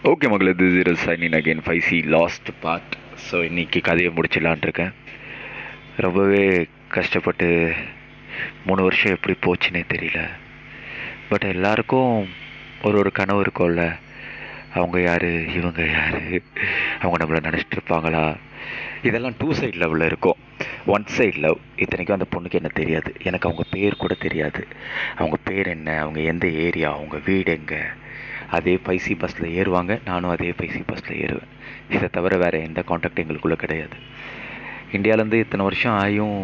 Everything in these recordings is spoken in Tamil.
ஓகே மகளே, this is signing again 5C last part. So இன்றைக்கி கதையை முடிச்சிடலான் இருக்கேன். ரொம்பவே கஷ்டப்பட்டு 3 வருஷம் எப்படி போச்சுன்னே தெரியல. பட் எல்லாருக்கும் ஒரு கனவு இருக்கும்ல, அவங்க யார், இவங்க யார், அவங்க நம்மளை நினச்சிட்டு இருப்பாங்களா. இதெல்லாம் 2 சைட் லெவலில் இருக்கும். 1 சைட் லவ். இத்தனைக்கும் அந்த பொண்ணுக்கு என்ன தெரியாது, எனக்கு அவங்க பேர் கூட தெரியாது. அவங்க பேர் என்ன, அவங்க எந்த ஏரியா, அவங்க வீடு எங்கே. அதே 5C பஸ்ஸில் ஏறுவாங்க, நானும் அதே 5C பஸ்ஸில் ஏறுவேன். இதை தவிர வேறு எந்த காண்டாக்ட் எங்களுக்குள்ளே கிடையாது. இந்தியாவிலேருந்து இத்தனை வருஷம் ஆகியும்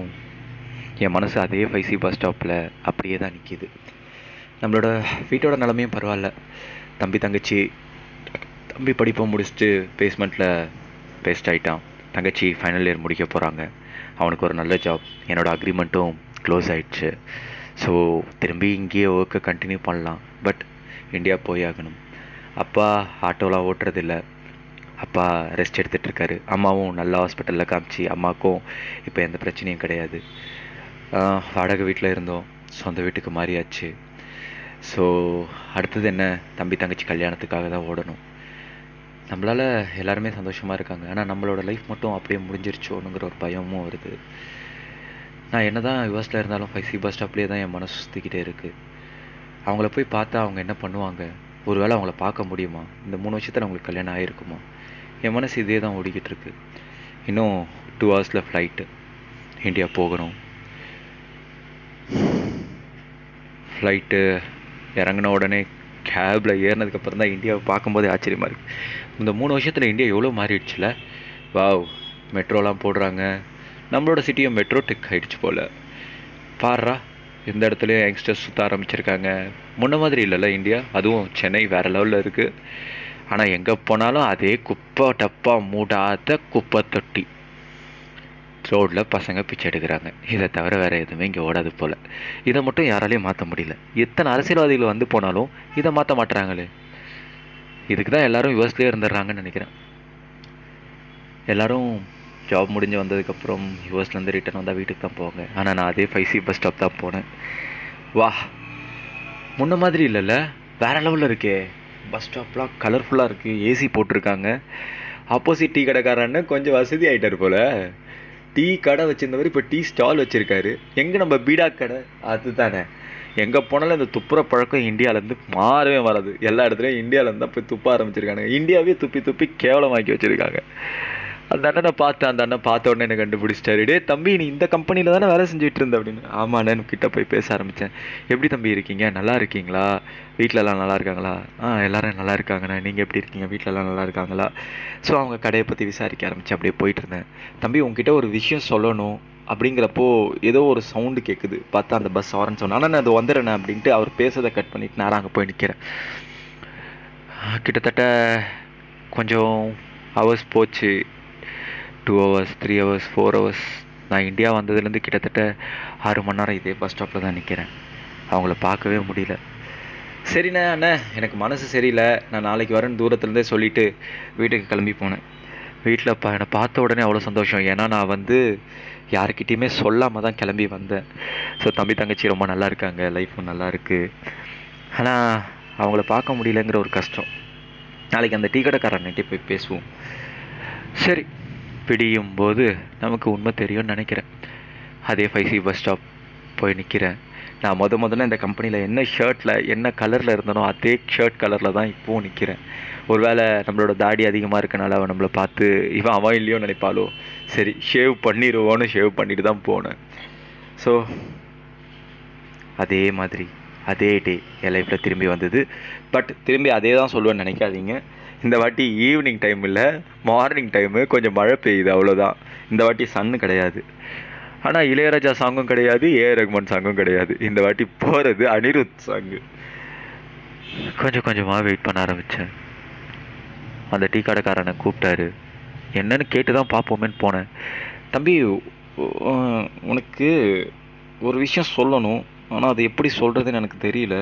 என் மனசு அதே 5C பஸ் ஸ்டாப்பில் அப்படியே தான் நிற்கிது. நம்மளோட வீட்டோட நிலமையும் பரவாயில்ல. தம்பி படிப்பை முடிச்சுட்டு பேஸ்மெண்ட்டில் பேஸ்ட் ஆகிட்டான். தங்கச்சி ஃபைனல் இயர் முடிக்க போகிறாங்க. அவனுக்கு ஒரு நல்ல ஜாப். என்னோடய அக்ரிமெண்ட்டும் க்ளோஸ் ஆகிடுச்சு. ஸோ திரும்பி இங்கேயே ஒர்க்கை கண்டினியூ பண்ணலாம். பட் இந்தியா போய் ஆகணும். அப்பா ஆட்டோலாம் ஓட்டுறதில்ல. அப்பா ரெஸ்ட் எடுத்துகிட்ருக்காரு. அம்மாவும் நல்ல ஹாஸ்பிட்டலில் காமிச்சு அம்மாவுக்கும் இப்போ எந்த பிரச்சனையும் கிடையாது. வாடகை வீட்டில் இருந்தோம், சொந்த வீட்டுக்கு மாறியாச்சு. ஸோ அடுத்தது என்ன, தங்கச்சி கல்யாணத்துக்காக தான் ஓடணும். நம்மளால் எல்லாருமே சந்தோஷமாக இருக்காங்க, ஆனால் நம்மளோட லைஃப் மட்டும் அப்படியே முடிஞ்சிருச்சோனுங்கிற ஒரு பயமும் வருது. நான் என்ன தான் யுஎஸில் இருந்தாலும் 5C பஸ் ஸ்டாப்லேயே தான் என் மனசு சுற்றிக்கிட்டே இருக்குது. அவங்கள போய் பார்த்தா அவங்க என்ன பண்ணுவாங்க, ஒரு வேளை அவங்கள பார்க்க முடியுமா, இந்த 3 வருஷத்தில் அவங்களுக்கு கல்யாணம் ஆகிருக்குமா. என் மனசு இதே தான் ஓடிக்கிட்டு இருக்கு. இன்னும் 2 ஹவர்ஸில் ஃப்ளைட்டு, இந்தியா போகணும். ஃப்ளைட்டு இறங்கின உடனே கேபில் ஏறினதுக்கப்புறம் தான் இந்தியாவை பார்க்கும்போதே ஆச்சரியமாக இருக்குது. இந்த 3 வருஷத்தில் இந்தியா எவ்வளோ மாறிடுச்சுல. வாவ், மெட்ரோலாம் போடுறாங்க. நம்மளோட சிட்டியும் மெட்ரோ டெக் ஆகிடுச்சு போல். பாடுறா, இந்த இடத்துலையும் யங்ஸ்டர்ஸ் சுற்ற ஆரம்பிச்சிருக்காங்க. முன்ன மாதிரி இல்லைல்ல இந்தியா. அதுவும் சென்னை வேறு லெவலில் இருக்குது. ஆனால் எங்கே போனாலும் அதே குப்பை டப்பா, மூடாத குப்பை தொட்டி. ரோடில் பசங்க பிச்சை எடுக்கிறாங்க. இதை தவிர வேறு எதுவுமே இங்கே ஓடாது போல். இதை மட்டும் யாராலையும் மாற்ற முடியல. எத்தனை அரசியல்வாதிகள் வந்து போனாலும் இதை மாற்ற மாட்டுறாங்களே. இதுக்கு தான் எல்லோரும் யுஎஸ்லேயே இருந்துடுறாங்கன்னு நினைக்கிறேன். எல்லோரும் ஜாப் முடிஞ்சு வந்ததுக்கப்புறம் யுஎஸ்லேருந்து ரிட்டர்ன் வந்தால் வீட்டுக்கு தான் போவாங்க. ஆனால் நான் அதே 5C பஸ் ஸ்டாப் தான் போனேன். வா, முன்ன மாதிரி இல்லைல்ல, வேறு லெவலில் இருக்கே. பஸ் ஸ்டாப்லாம் கலர்ஃபுல்லாக இருக்குது, ஏசி போட்டிருக்காங்க. ஆப்போசிட் டீ கடைக்காரன்னு கொஞ்சம் வசதி ஆகிட்டார் போல். டீ கடை வச்சுருந்தவர் இப்போ டீ ஸ்டால் வச்சுருக்காரு. எங்கே நம்ம பீடா கடை, அது தானே. எங்கே போனாலும் இந்த துப்புற பழக்கம் இந்தியாவிலேருந்து மாறவே வராது. எல்லா இடத்துலையும் இந்தியாவிலேருந்து தான் போய் துப்ப ஆரம்பிச்சிருக்காங்க. இந்தியாவே துப்பி துப்பி கேவலமாக்கி வச்சுருக்காங்க. அந்த அண்ணனை பார்த்தேன். அந்த அண்ணன் பார்த்த உடனே என்னை கண்டுபிடிச்சிட்டாரு. டே தம்பி, நீ இந்த கம்பெனியில் தானே வேலை செஞ்சுட்டு இருந்த அப்படின்னு. ஆமாம் அண்ணன் கிட்ட போய் பேச ஆரம்பித்தேன். எப்படி தம்பி இருக்கீங்க, நல்லா இருக்கீங்களா, வீட்டிலலாம் நல்லா இருக்காங்களா. எல்லோரும் நல்லா இருக்காங்கண்ணா, நீங்கள் எப்படி இருக்கீங்க, வீட்டிலலாம் நல்லா இருக்காங்களா. ஸோ அவங்க கடையை பற்றி விசாரிக்க ஆரம்பித்தேன். அப்படியே போயிட்டு இருந்தேன். தம்பி, உங்ககிட்ட ஒரு விஷயம் சொல்லணும் அப்படிங்கிறப்போ ஏதோ ஒரு சவுண்டு கேட்குது. பார்த்தா அந்த பஸ் ஹாரன் சவுண்ட். ஆனால் நான் அது வந்துடுறேன் அப்படின்ட்டு அவர் பேசுறதை கட் பண்ணிட்டு நேரம் அங்கே போய் நிற்கிறேன். கிட்டத்தட்ட கொஞ்சம் ஹவர்ஸ் போச்சு. 2 hours, 3 hours, 4 hours. நான் இந்தியா வந்ததுலேருந்து கிட்டத்தட்ட 6 மணி நேரம் இதே பஸ் ஸ்டாப்பில் தான் நிற்கிறேன். அவங்கள பார்க்கவே முடியல. சரிண்ணே, அண்ணே எனக்கு மனசு சரியில்லை, நான் நாளைக்கு வரேன்னு தூரத்துலேருந்தே சொல்லிவிட்டு வீட்டுக்கு கிளம்பி போனேன். வீட்டில் என்னை பார்த்த உடனே அவ்வளோ சந்தோஷம். ஏன்னா நான் வந்து யாருக்கிட்டேயுமே சொல்லாமல் தான் கிளம்பி வந்தேன். ஸோ தங்கச்சி ரொம்ப நல்லா இருக்காங்க, லைஃப்பும் நல்லா இருக்குது. ஆனால் அவங்கள பார்க்க முடியலங்கிற ஒரு கஷ்டம். நாளைக்கு அந்த டீ கடைக்காரன்கிட்டே போய் பேசுவோம். சரி, பிடியும் போது நமக்கு உண்மை தெரியும்னு நினைக்கிறேன். அதே 5C பஸ் ஸ்டாப் போய் நிற்கிறேன். நான் முதல்ல இந்த கம்பெனியில் என்ன ஷர்ட்டில் என்ன கலரில் இருந்தனோ அதே ஷர்ட் கலரில் தான் இப்போவும் நிற்கிறேன். ஒருவேளை நம்மளோட தாடி அதிகமாக இருக்கனால அவன் நம்மளை பார்த்து அவன் இல்லையோ நினைப்பாலோ. சரி, ஷேவ் பண்ணிடுவோன்னு ஷேவ் பண்ணிட்டு தான் போனேன். ஸோ அதே மாதிரி அதே டே என் லைஃப்பில் திரும்பி வந்தது. பட் திரும்பி அதே தான் சொல்லுவேன்னு நினைக்காதீங்க. இந்த வாட்டி ஈவினிங் டைம் இல்லை, மார்னிங் டைமு, கொஞ்சம் மழை பெய்யுது, அவ்வளோதான். இந்த வாட்டி சன்னு கிடையாது. ஆனால் இளையராஜா சாங்கும் கிடையாது, ரகுமான் சாங்கும் கிடையாது. இந்த வாட்டி போகிறது அனிருத் சாங்கு. கொஞ்சமாக வெயிட் பண்ண ஆரம்பித்தேன். அந்த டீ கடைக்காரனை கூப்பிட்டாரு. என்னன்னு கேட்டு தான் பார்ப்போமேன்னு போனேன். தம்பி, உனக்கு ஒரு விஷயம் சொல்லணும், ஆனால் அது எப்படி சொல்கிறதுன்னு எனக்கு தெரியல.